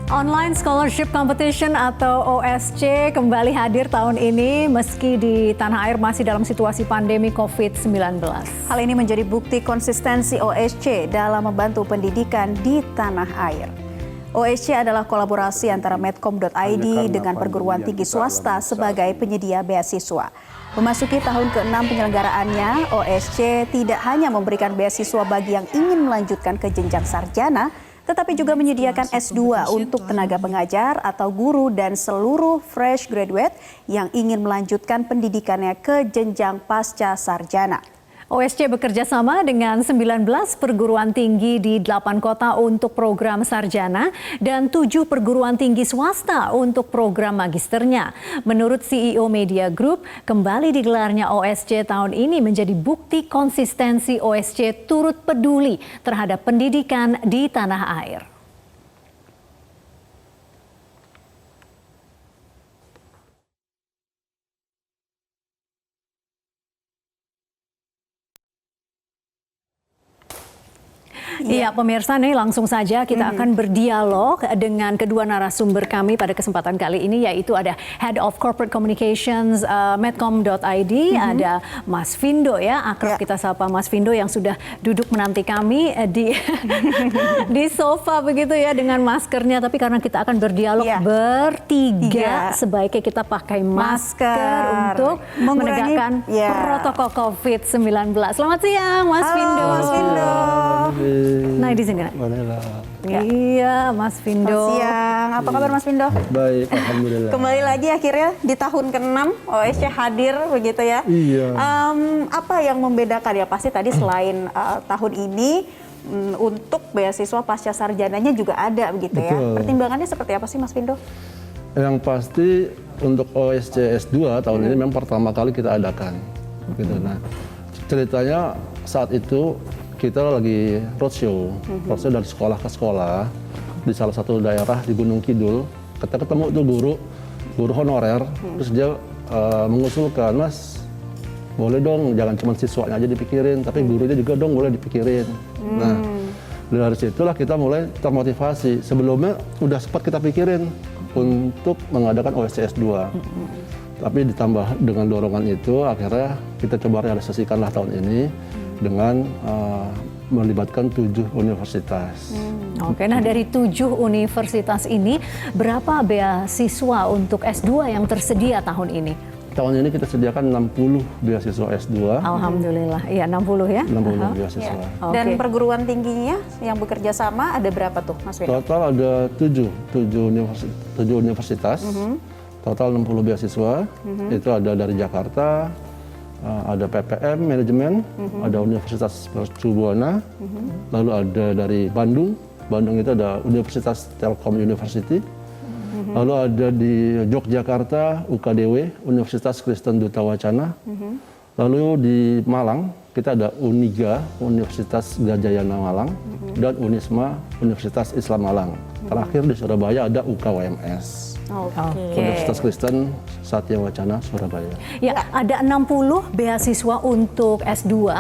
Online Scholarship Competition atau OSC kembali hadir tahun ini meski di tanah air masih dalam situasi pandemi COVID-19. Hal ini menjadi bukti konsistensi OSC dalam membantu pendidikan di tanah air. OSC adalah kolaborasi antara Medcom.id dengan perguruan tinggi swasta sebagai penyedia beasiswa. Memasuki tahun ke-6 penyelenggaraannya, OSC tidak hanya memberikan beasiswa bagi yang ingin melanjutkan ke jenjang sarjana, tetapi juga menyediakan S2 untuk tenaga pengajar atau guru dan seluruh fresh graduate yang ingin melanjutkan pendidikannya ke jenjang pasca sarjana. OSC bekerja sama dengan 19 perguruan tinggi di 8 kota untuk program sarjana dan 7 perguruan tinggi swasta untuk program magisternya. Menurut CEO Media Group, kembali digelarnya OSC tahun ini menjadi bukti konsistensi OSC turut peduli terhadap pendidikan di tanah air. Iya, pemirsa, nih langsung saja kita akan berdialog dengan kedua narasumber kami pada kesempatan kali ini, yaitu ada Head of Corporate Communications Medcom.id, ada Mas Vindo ya, akrab kita sapa Mas Vindo yang sudah duduk menanti kami di sofa begitu ya dengan maskernya, tapi karena kita akan berdialog bertiga, sebaiknya kita pakai masker untuk menegakkan protokol COVID-19. Selamat siang, Mas Vindo. Mas Vindo. Nah, di sini. Iya, Mas Vindo. Selamat siang. Apa kabar Mas Vindo? Baik, alhamdulillah. Kembali lagi akhirnya di tahun ke-6 OSC hadir begitu ya. Iya. Apa yang membedakan ya? Pasti tadi selain tahun ini untuk beasiswa pasca sarjananya juga ada begitu ya. Pertimbangannya seperti apa sih Mas Vindo? Yang pasti untuk OSC S2 tahun ini memang pertama kali kita adakan. Gitu. Nah, ceritanya saat itu kita lagi roadshow dari sekolah ke sekolah di salah satu daerah di Gunung Kidul. Kita ketemu tuh guru honorer, terus dia mengusulkan, Mas, boleh dong jangan cuma siswanya aja dipikirin, tapi gurunya juga dong boleh dipikirin. Nah, dari situlah kita mulai termotivasi. Sebelumnya udah sempat kita pikirin untuk mengadakan OSC S2. Tapi ditambah dengan dorongan itu, akhirnya kita coba realisasikanlah tahun ini dengan melibatkan 7 universitas. Oke, nah dari 7 universitas ini, berapa beasiswa untuk S2 yang tersedia tahun ini? Tahun ini kita sediakan 60 beasiswa S2. Alhamdulillah, iya 60 ya? 60 beasiswa. Dan perguruan tingginya yang bekerja sama ada berapa tuh Mas Vindo? Total ada 7 universitas. Total 60 beasiswa. Itu ada dari Jakarta, ada PPM manajemen, ada Universitas Mercubuana, lalu ada dari Bandung itu ada Universitas Telkom University, lalu ada di Yogyakarta UKDW, Universitas Kristen Duta Wacana, lalu di Malang kita ada Uniga, Universitas Gajayana Malang, dan Unisma, Universitas Islam Malang. Terakhir di Surabaya ada UKWMS. Universitas Kristen Satya Wacana Surabaya. Ya, ada 60 beasiswa untuk S2.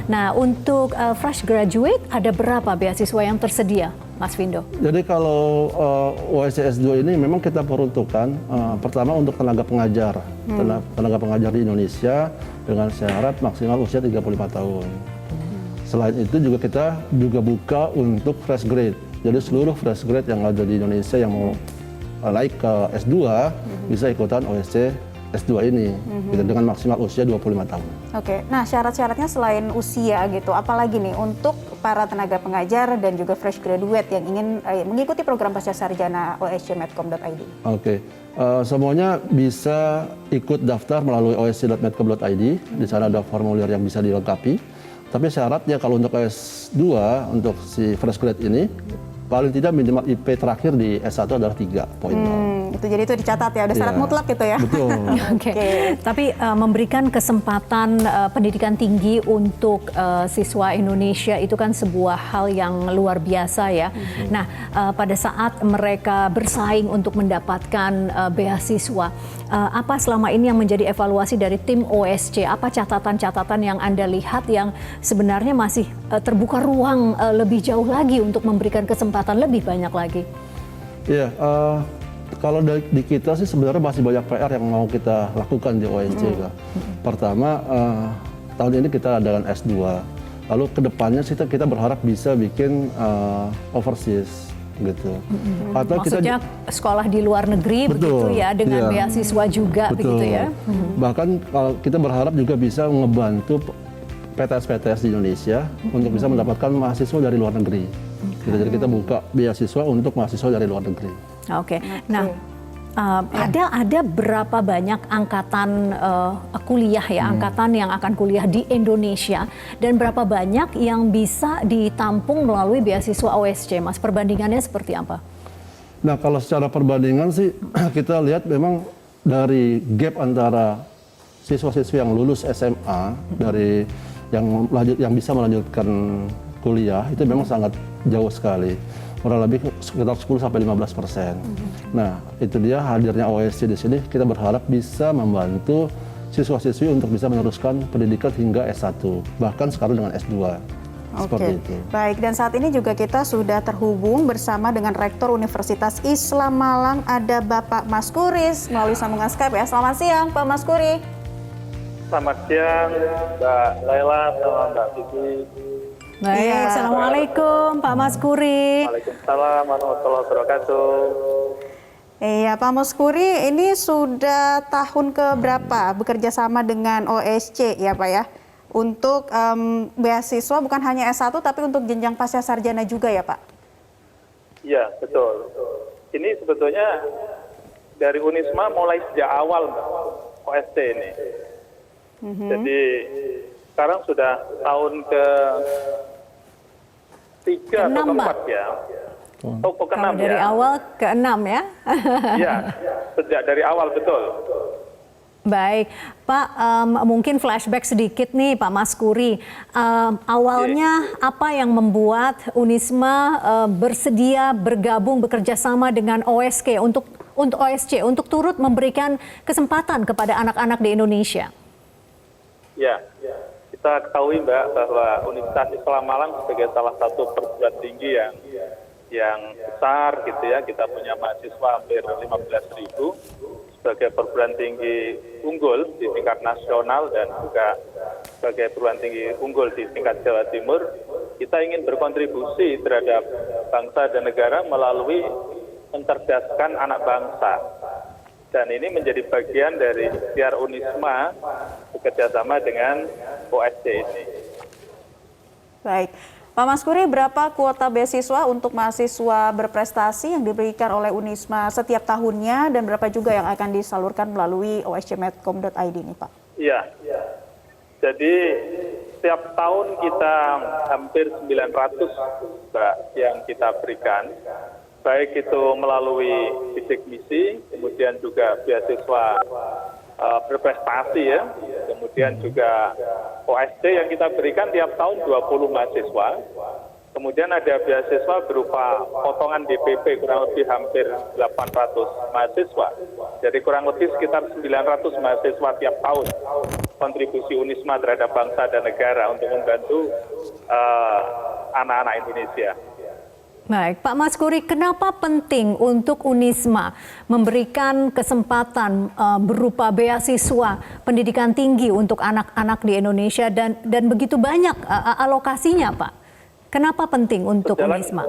Nah, untuk fresh graduate ada berapa beasiswa yang tersedia, Mas Vindo? Jadi kalau OSC S2 ini memang kita peruntukkan pertama untuk tenaga pengajar. Tenaga pengajar di Indonesia dengan syarat maksimal usia 35 tahun. Selain itu juga kita buka untuk fresh grade. Jadi seluruh fresh grade yang ada di Indonesia yang mau naik ke S2 bisa ikutan OSC S2 ini dengan maksimal usia 25 tahun. Oke, nah syarat-syaratnya selain usia gitu, apalagi nih untuk para tenaga pengajar dan juga fresh graduate yang ingin mengikuti program pasca sarjana OSC Medcom.id? Oke, semuanya bisa ikut daftar melalui osc.medcom.id. Di sana ada formulir yang bisa dilengkapi. Tapi syaratnya kalau untuk S2, untuk si fresh grade ini, paling tidak minimal IP terakhir di S1 adalah 3.0. Itu jadi itu dicatat ya, udah syarat mutlak gitu ya. Betul. Oke. Tapi memberikan kesempatan pendidikan tinggi untuk siswa Indonesia itu kan sebuah hal yang luar biasa ya. Nah, pada saat mereka bersaing untuk mendapatkan beasiswa, apa selama ini yang menjadi evaluasi dari tim OSC? Apa catatan-catatan yang Anda lihat yang sebenarnya masih terbuka ruang lebih jauh lagi untuk memberikan kesempatan lebih banyak lagi? Iya, kalau di kita sih sebenarnya masih banyak PR yang mau kita lakukan di OSC, Kak. Pertama, tahun ini kita adakan S2. Lalu kedepannya kita berharap bisa bikin overseas gitu. Atau Maksudnya sekolah di luar negeri begitu ya, dengan beasiswa juga begitu ya. Bahkan kalau kita berharap juga bisa ngebantu PTS-PTS di Indonesia untuk bisa mendapatkan mahasiswa dari luar negeri. Jadi kita buka beasiswa untuk mahasiswa dari luar negeri. Oke. Nah, ada berapa banyak angkatan kuliah ya, angkatan yang akan kuliah di Indonesia, dan berapa banyak yang bisa ditampung melalui beasiswa OSC, Mas? Perbandingannya seperti apa? Nah, kalau secara perbandingan sih kita lihat memang dari gap antara siswa-siswi yang lulus SMA dari yang bisa melanjutkan kuliah itu memang sangat jauh sekali. Kurang lebih sekitar 10-15%. Nah, itu dia hadirnya OSC di sini. Kita berharap bisa membantu siswa-siswi untuk bisa meneruskan pendidikan hingga S1, bahkan sekarang dengan S2. Seperti itu. Baik, dan saat ini juga kita sudah terhubung bersama dengan Rektor Universitas Islam Malang, ada Bapak Maskuris melalui sambungan Skype ya. Selamat siang, Pak Maskuri. Selamat siang, Mbak Laila, sama Mbak Vivi. Baik, Assalamualaikum Pak Maskuri. Waalaikumsalam warahmatullahi wabarakatuh. Iya, Pak Maskuri, ini sudah tahun keberapa bekerja sama dengan OSC ya Pak ya? Untuk beasiswa bukan hanya S1 tapi untuk jenjang pasca sarjana juga ya Pak? Iya, betul. Ini sebetulnya dari Unisma mulai sejak awal Mbak, OSC ini. Jadi sekarang sudah tahun ke-3 atau ke-4 ya. Oh, ke-6 ya. Dari awal ke-6 ya? Iya, sejak dari awal, betul. Baik, Pak, mungkin flashback sedikit nih Pak Maskuri. Awalnya apa yang membuat Unisma bersedia bergabung bekerja sama dengan OSC untuk OSC untuk turut memberikan kesempatan kepada anak-anak di Indonesia? Ya, kita ketahui Mbak bahwa Universitas Islam Malang sebagai salah satu perguruan tinggi yang besar gitu ya, kita punya mahasiswa hampir 15.000 sebagai perguruan tinggi unggul di tingkat nasional dan juga sebagai perguruan tinggi unggul di tingkat Jawa Timur. Kita ingin berkontribusi terhadap bangsa dan negara melalui mencerdaskan anak bangsa. Dan ini menjadi bagian dari ikhtiar Unisma bekerjasama dengan OSC ini. Baik, Pak Maskuri, berapa kuota beasiswa untuk mahasiswa berprestasi yang diberikan oleh Unisma setiap tahunnya dan berapa juga yang akan disalurkan melalui oscmedcom.id ini Pak? Iya, jadi setiap tahun kita hampir 900 Mbak yang kita berikan. Baik itu melalui bidik misi, kemudian juga beasiswa berprestasi ya, kemudian juga OSC yang kita berikan tiap tahun 20 mahasiswa, kemudian ada beasiswa berupa potongan DPP kurang lebih hampir 800 mahasiswa, jadi kurang lebih sekitar 900 mahasiswa tiap tahun kontribusi Unisma terhadap bangsa dan negara untuk membantu anak-anak Indonesia. Baik, Pak Maskuri, kenapa penting untuk Unisma memberikan kesempatan berupa beasiswa pendidikan tinggi untuk anak-anak di Indonesia dan begitu banyak alokasinya, Pak? Kenapa penting untuk Unisma?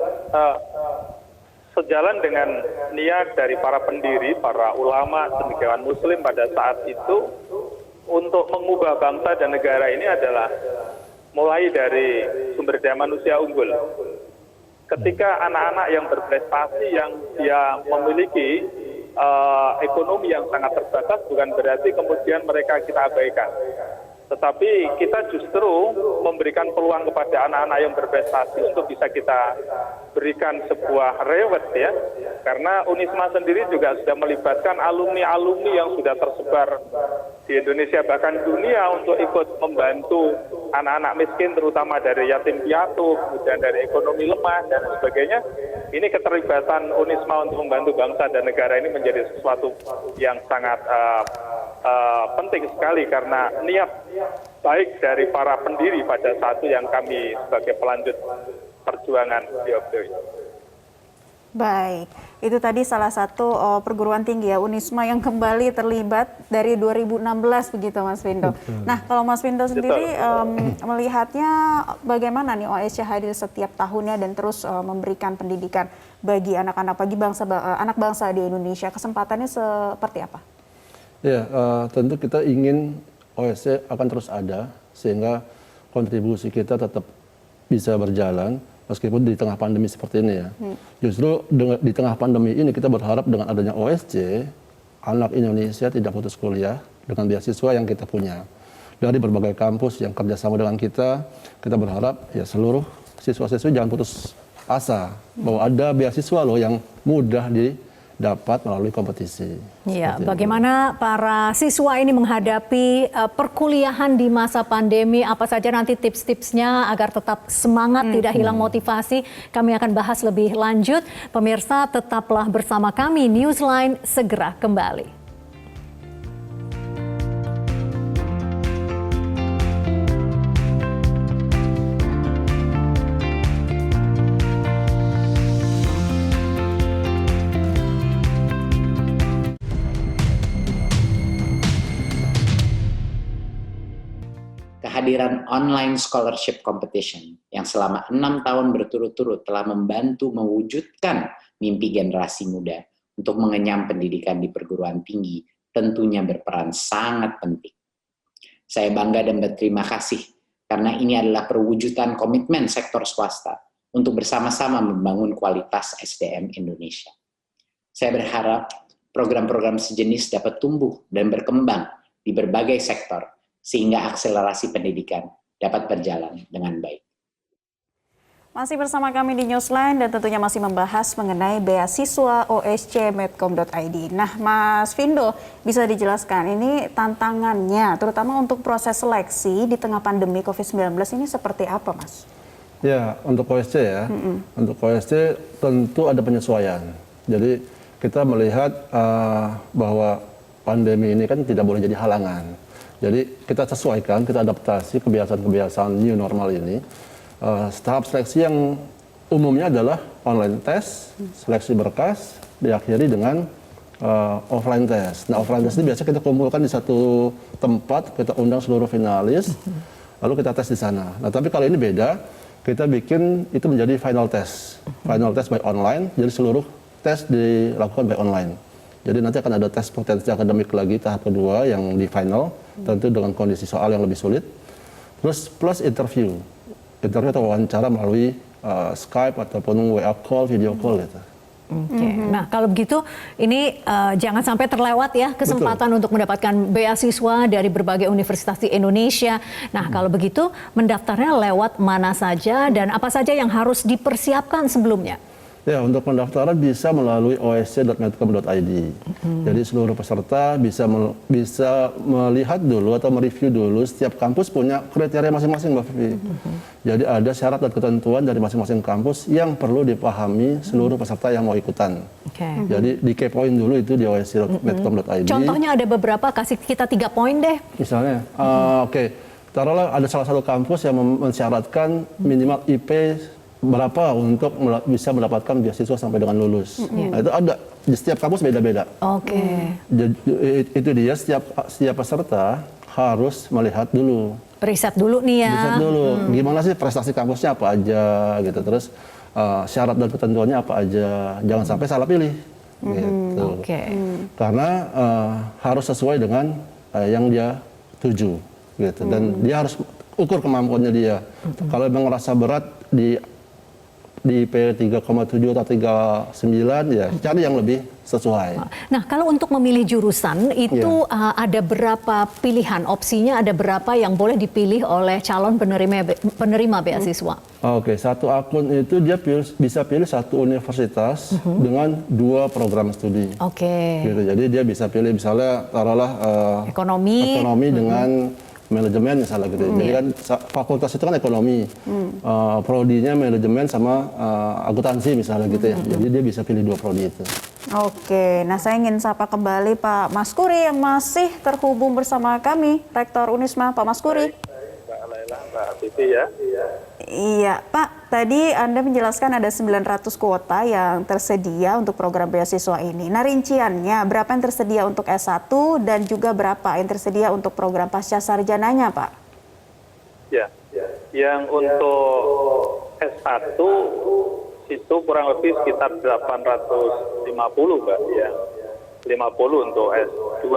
Sejalan dengan niat dari para pendiri, para ulama, cendekiawan Muslim pada saat itu untuk mengubah bangsa dan negara ini adalah mulai dari sumber daya manusia unggul. Ketika anak-anak yang berprestasi, yang dia memiliki ekonomi yang sangat terbatas, bukan berarti kemudian mereka kita abaikan. Tetapi kita justru memberikan peluang kepada anak-anak yang berprestasi untuk bisa kita berikan sebuah reward ya. Karena Unisma sendiri juga sudah melibatkan alumni-alumni yang sudah tersebar di Indonesia bahkan dunia untuk ikut membantu anak-anak miskin terutama dari yatim piatu, kemudian dari ekonomi lemah dan sebagainya. Ini keterlibatan Unisma untuk membantu bangsa dan negara ini menjadi sesuatu yang sangat penting sekali karena niat baik dari para pendiri pada saat itu yang kami sebagai pelanjut perjuangan beliau-beliau. Baik, itu tadi salah satu perguruan tinggi ya Unisma yang kembali terlibat dari 2016 begitu Mas Findo. Nah kalau Mas Findo sendiri melihatnya bagaimana nih OSC hadir setiap tahunnya dan terus memberikan pendidikan bagi anak-anak, bagi anak bangsa di Indonesia, kesempatannya seperti apa? Ya, tentu kita ingin OSC akan terus ada sehingga kontribusi kita tetap bisa berjalan. Meskipun di tengah pandemi seperti ini ya. Justru di tengah pandemi ini kita berharap dengan adanya OSC, anak Indonesia tidak putus kuliah dengan beasiswa yang kita punya. Dari berbagai kampus yang kerjasama dengan kita berharap ya seluruh siswa-siswi jangan putus asa bahwa ada beasiswa loh yang mudah didapat melalui kompetisi. Ya, bagaimana para siswa ini menghadapi perkuliahan di masa pandemi? Apa saja nanti tips-tipsnya agar tetap semangat, tidak hilang motivasi? Kami akan bahas lebih lanjut. Pemirsa, tetaplah bersama kami. Newsline segera kembali. Kehadiran online scholarship competition yang selama 6 tahun berturut-turut telah membantu mewujudkan mimpi generasi muda untuk mengenyam pendidikan di perguruan tinggi tentunya berperan sangat penting. Saya bangga dan berterima kasih karena ini adalah perwujudan komitmen sektor swasta untuk bersama-sama membangun kualitas SDM Indonesia. Saya berharap program-program sejenis dapat tumbuh dan berkembang di berbagai sektor sehingga akselerasi pendidikan dapat berjalan dengan baik. Masih bersama kami di Newsline dan tentunya masih membahas mengenai beasiswa OSC Medcom.id. Nah, Mas Findo, bisa dijelaskan ini tantangannya, terutama untuk proses seleksi di tengah pandemi COVID-19 ini seperti apa, Mas? Ya, untuk OSC ya, untuk OSC tentu ada penyesuaian. Jadi kita melihat bahwa pandemi ini kan tidak boleh jadi halangan. Jadi kita sesuaikan, kita adaptasi kebiasaan-kebiasaan new normal ini. Tahap seleksi yang umumnya adalah online test, seleksi berkas, diakhiri dengan offline test. Nah, offline test ini biasanya kita kumpulkan di satu tempat, kita undang seluruh finalis, lalu kita tes di sana. Nah, tapi kalau ini beda, kita bikin itu menjadi final test by online, jadi seluruh tes dilakukan by online. Jadi nanti akan ada tes potensi akademik lagi tahap kedua yang di final, tentu dengan kondisi soal yang lebih sulit. Terus plus interview atau wawancara melalui Skype ataupun WA call, video call gitu. Oke. Nah kalau begitu ini jangan sampai terlewat ya kesempatan untuk mendapatkan beasiswa dari berbagai universitas di Indonesia. Nah kalau begitu mendaftarnya lewat mana saja dan apa saja yang harus dipersiapkan sebelumnya? Ya, untuk pendaftaran bisa melalui osc.medcom.id. Jadi seluruh peserta bisa melihat dulu atau mereview dulu. Setiap kampus punya kriteria masing-masing, Mbak Vivi. Jadi ada syarat dan ketentuan dari masing-masing kampus yang perlu dipahami seluruh peserta yang mau ikutan. Jadi dikepoin dulu itu di osc.medcom.id. Contohnya ada beberapa, kasih kita 3 poin deh. Misalnya, taruhlah ada salah satu kampus yang mensyaratkan minimal IP berapa untuk bisa mendapatkan beasiswa sampai dengan lulus. Nah, itu ada di setiap kampus beda-beda. Itu dia setiap peserta harus melihat dulu. Riset dulu nih ya. Riset dulu. Gimana sih prestasi kampusnya apa aja gitu. Terus syarat dan ketentuannya apa aja. Jangan sampai salah pilih. Gitu. Karena harus sesuai dengan yang dia tuju gitu. Dan dia harus ukur kemampuannya dia. Kalau memang ngerasa berat di IP 3,7 atau 39 ya cari yang lebih sesuai. Nah kalau untuk memilih jurusan itu ada berapa pilihan, opsinya ada berapa yang boleh dipilih oleh calon penerima beasiswa? Oke, satu akun itu dia bisa pilih satu universitas dengan 2 program studi. Gitu, jadi dia bisa pilih misalnya taruhlah ekonomi dengan manajemen misalnya gitu. Jadi kan fakultas itu kan ekonomi, prodinya manajemen sama akuntansi misalnya gitu ya. Jadi dia bisa pilih 2 prodi itu. Oke, nah saya ingin sapa kembali Pak Maskuri yang masih terhubung bersama kami, Rektor Unisma, Pak Maskuri. Mbak Titi ya. Iya, Pak. Tadi Anda menjelaskan ada 900 kuota yang tersedia untuk program beasiswa ini. Nah, rinciannya berapa yang tersedia untuk S1 dan juga berapa yang tersedia untuk program pasca sarjananya, Pak? Ya, yang untuk S1 itu kurang lebih sekitar 850, Mbak, ya. 50 untuk S2.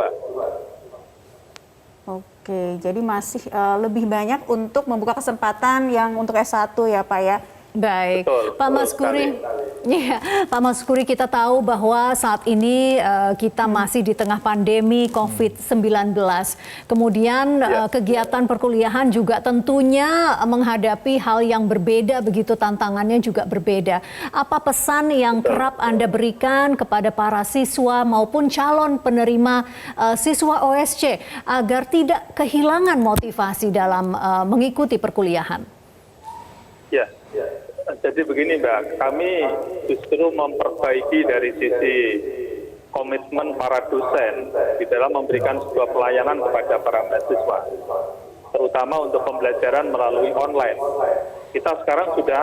Oke, jadi masih lebih banyak untuk membuka kesempatan yang untuk S1 ya, Pak ya. Baik, Betul, Pak Maskuri. Ya, Pak Maskuri, kita tahu bahwa saat ini kita masih di tengah pandemi COVID-19. Kemudian kegiatan perkuliahan juga tentunya menghadapi hal yang berbeda, begitu tantangannya juga berbeda. Apa pesan yang kerap Anda berikan kepada para siswa maupun calon penerima siswa OSC agar tidak kehilangan motivasi dalam mengikuti perkuliahan? Ya, jadi begini Mbak, kami justru memperbaiki dari sisi komitmen para dosen di dalam memberikan sebuah pelayanan kepada para mahasiswa, terutama untuk pembelajaran melalui online. Kita sekarang sudah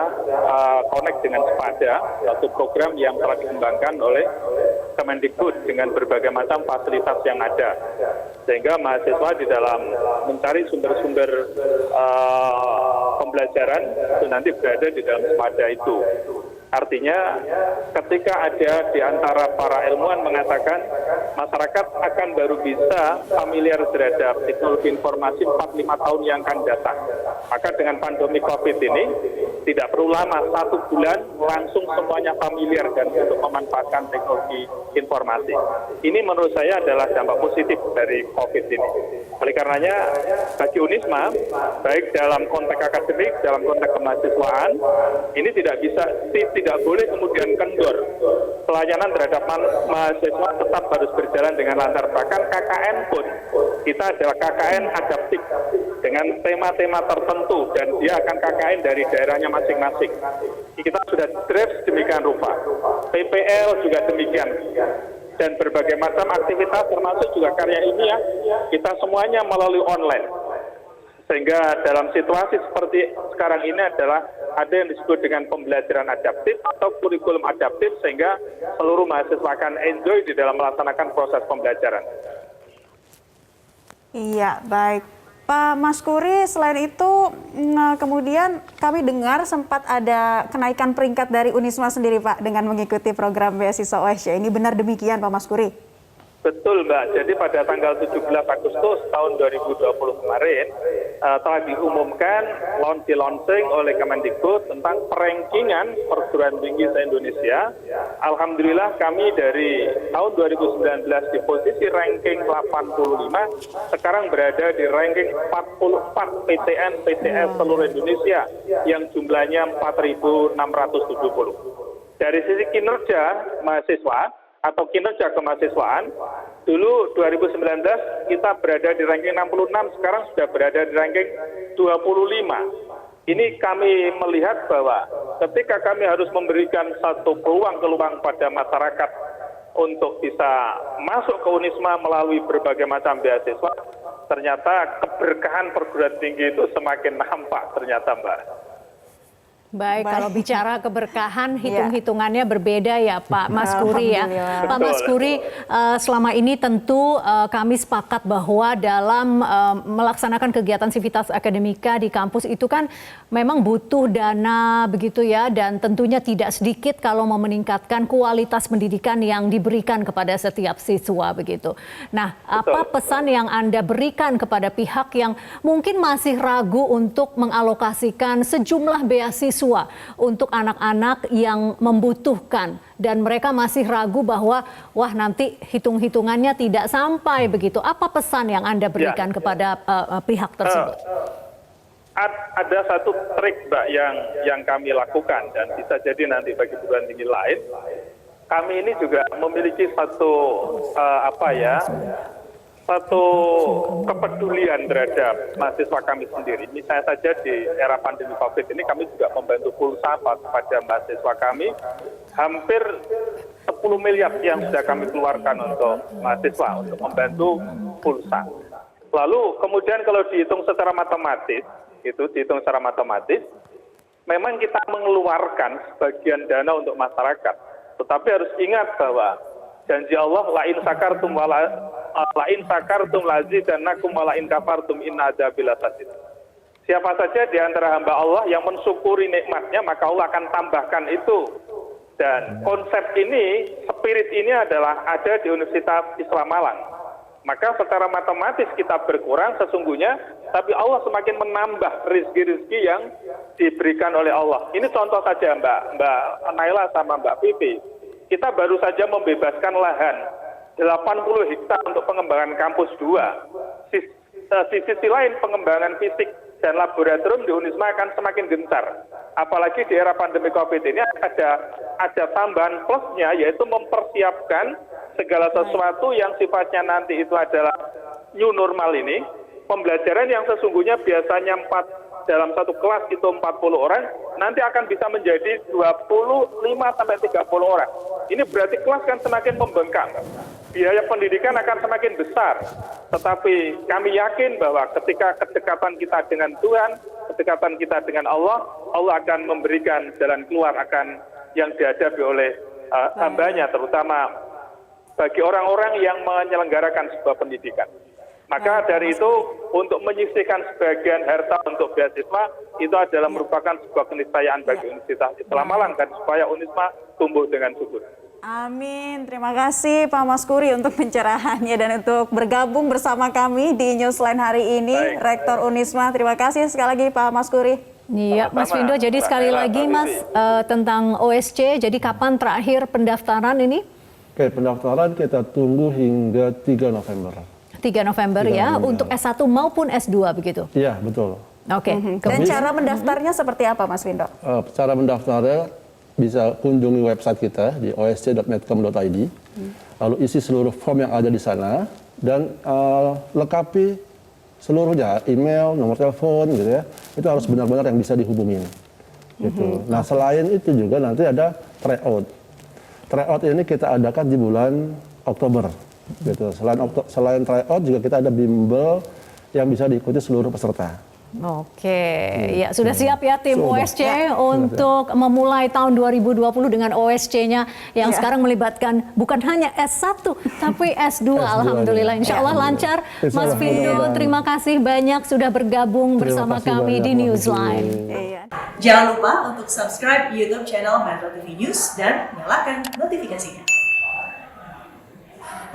connect dengan Sepada, satu program yang telah dikembangkan oleh Kemendikbud dengan berbagai macam fasilitas yang ada. Sehingga mahasiswa di dalam mencari sumber-sumber pembelajaran itu nanti berada di dalam Sepada itu. Artinya ketika ada di antara para ilmuwan mengatakan masyarakat akan baru bisa familiar terhadap teknologi informasi 4-5 tahun yang akan datang. Maka dengan pandemi COVID ini tidak perlu lama, 1 bulan langsung semuanya familiar dan untuk memanfaatkan teknologi informasi. Ini menurut saya adalah dampak positif dari COVID ini. Oleh karenanya bagi Unisma, baik dalam konteks akademik, dalam konteks kemahasiswaan, ini tidak boleh kemudian kendor. Pelayanan terhadap mahasiswa tetap harus berjalan dengan lancar. Bahkan KKN pun, kita adalah KKN adaptif dengan tema-tema tertentu dan dia akan KKN dari daerahnya masing-masing. Kita sudah draft demikian rupa. PPL juga demikian. Dan berbagai macam aktivitas termasuk juga karya ilmiah, kita semuanya melalui online. Sehingga dalam situasi seperti sekarang ini adalah ada yang disebut dengan pembelajaran adaptif atau kurikulum adaptif sehingga seluruh mahasiswa akan enjoy di dalam melaksanakan proses pembelajaran. Iya, baik. Pak Maskuri, selain itu kemudian kami dengar sempat ada kenaikan peringkat dari Unisma sendiri, Pak, dengan mengikuti program beasiswa OSC. Ini benar demikian, Pak Maskuri? Betul, Mbak. Jadi pada tanggal 17 Agustus tahun 2020 kemarin telah diumumkan launching oleh Kemendikbud tentang perankingan perguruan tinggi se-Indonesia. Alhamdulillah kami dari tahun 2019 di posisi ranking 85, sekarang berada di ranking 44 PTN PTS seluruh Indonesia yang jumlahnya 4.670. Dari sisi kinerja mahasiswa atau kinerja kemahasiswaan, dulu 2019 kita berada di ranking 66, sekarang sudah berada di ranking 25. Ini kami melihat bahwa ketika kami harus memberikan satu peluang pada masyarakat untuk bisa masuk ke Unisma melalui berbagai macam beasiswa, ternyata keberkahan perguruan tinggi itu semakin nampak ternyata, Mbak. Baik, kalau bicara keberkahan, hitung-hitungannya berbeda ya Pak Maskuri ya. Pak Maskuri, selama ini tentu kami sepakat bahwa dalam melaksanakan kegiatan sivitas akademika di kampus itu kan memang butuh dana begitu ya, dan tentunya tidak sedikit kalau mau meningkatkan kualitas pendidikan yang diberikan kepada setiap siswa begitu. Nah, apa pesan yang Anda berikan kepada pihak yang mungkin masih ragu untuk mengalokasikan sejumlah beasiswa untuk anak-anak yang membutuhkan dan mereka masih ragu bahwa wah nanti hitung-hitungannya tidak sampai begitu. Apa pesan yang Anda berikan kepada pihak tersebut? Ada satu trik Mbak yang kami lakukan dan bisa jadi nanti bagi perguruan tinggi lain. Kami ini juga memiliki satu kepedulian terhadap mahasiswa kami sendiri. Misalnya saja di era pandemi COVID ini kami juga membantu pulsa kepada mahasiswa kami. Hampir 10 miliar yang sudah kami keluarkan untuk mahasiswa untuk membantu pulsa. Lalu kemudian kalau dihitung secara matematis, itu dihitung secara matematis, memang kita mengeluarkan sebagian dana untuk masyarakat. Tetapi harus ingat bahwa janji Allah, la in sakartum lazidannakum wa la in kafartum inna adzabi lasyadid. Siapa saja di antara hamba Allah yang mensyukuri nikmatnya, maka Allah akan tambahkan itu. Dan konsep ini, spirit ini adalah ada di Universitas Islam Malang. Maka secara matematis kita berkurang sesungguhnya, tapi Allah semakin menambah rezeki-rezeki yang diberikan oleh Allah. Ini contoh saja Mbak Naila sama Mbak Pipi. Kita baru saja membebaskan lahan 80 hektar untuk pengembangan kampus 2. Di sisi lain pengembangan fisik dan laboratorium di Unisma akan semakin gencar. Apalagi di era pandemi COVID ini ada tambahan plusnya, yaitu mempersiapkan segala sesuatu yang sifatnya nanti itu adalah new normal ini. Pembelajaran yang sesungguhnya biasanya dalam satu kelas itu 40 orang, nanti akan bisa menjadi 25-30 orang. Ini berarti kelas kan semakin membengkak. Biaya pendidikan akan semakin besar. Tetapi kami yakin bahwa ketika kedekatan kita dengan Tuhan, kedekatan kita dengan Allah, Allah akan memberikan jalan keluar akan yang dihadapi oleh hambanya, terutama bagi orang-orang yang menyelenggarakan sebuah pendidikan. Maka dari itu, untuk menyisihkan sebagian harta untuk beasiswa, itu adalah merupakan sebuah keniscayaan bagi Universitas Islam Malang, dan supaya Unisma tumbuh dengan subur. Amin. Terima kasih Pak Maskuri untuk pencerahannya dan untuk bergabung bersama kami di Newsline hari ini. Baik. Rektor Unisma, terima kasih sekali lagi Pak Maskuri. Iya, Mas Vindo, jadi sekali lagi Mas tentang OSC, jadi kapan terakhir pendaftaran ini? Oke, pendaftaran kita tunggu hingga 3 November. 3 November ya, untuk S1 maupun S2 begitu? Iya, betul. Oke. Dan cara mendaftarnya seperti apa Mas Vindo? Cara mendaftarnya bisa kunjungi website kita di osc.medcom.id, lalu isi seluruh form yang ada di sana, dan lengkapi seluruhnya, email, nomor telepon gitu ya, itu harus benar-benar yang bisa dihubungin. Gitu. Nah selain itu juga nanti ada tryout. Tryout ini kita adakan di bulan Oktober. Gitu. Selain tryout juga kita ada bimbel yang bisa diikuti seluruh peserta. Oke, ya sudah siap ya tim OSC untuk memulai tahun 2020 dengan OSC-nya yang sekarang melibatkan bukan hanya S1 tapi S2. Alhamdulillah, insya Allah lancar. Mas Vindo, terima kasih banyak sudah bergabung bersama kami di Newsline. Jangan lupa untuk subscribe YouTube channel Metro TV News dan nyalakan notifikasinya.